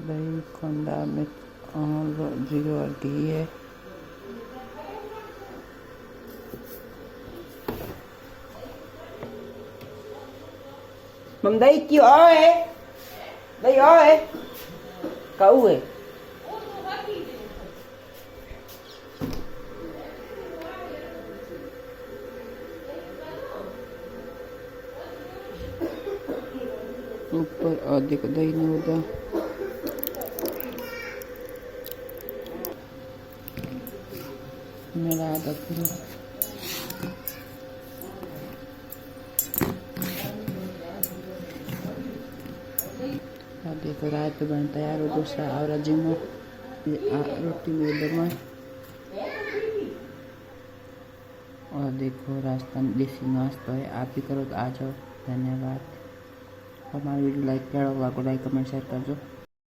दही कंडा में जीरो और घी है। मम दही क्यों है? दही है कहू है ऊपर अधिक दही नहीं होता। मेरा आधा किलो देखो रात बन तैयार हो दूसरा और जिमो रोटी में में। और देखो रास्ता देसी नाश्ता है, आप भी करो तो आ जाओ। धन्यवाद। हमारी वीडियो लाइक करो, लाइक कमेंट शेयर कर दो।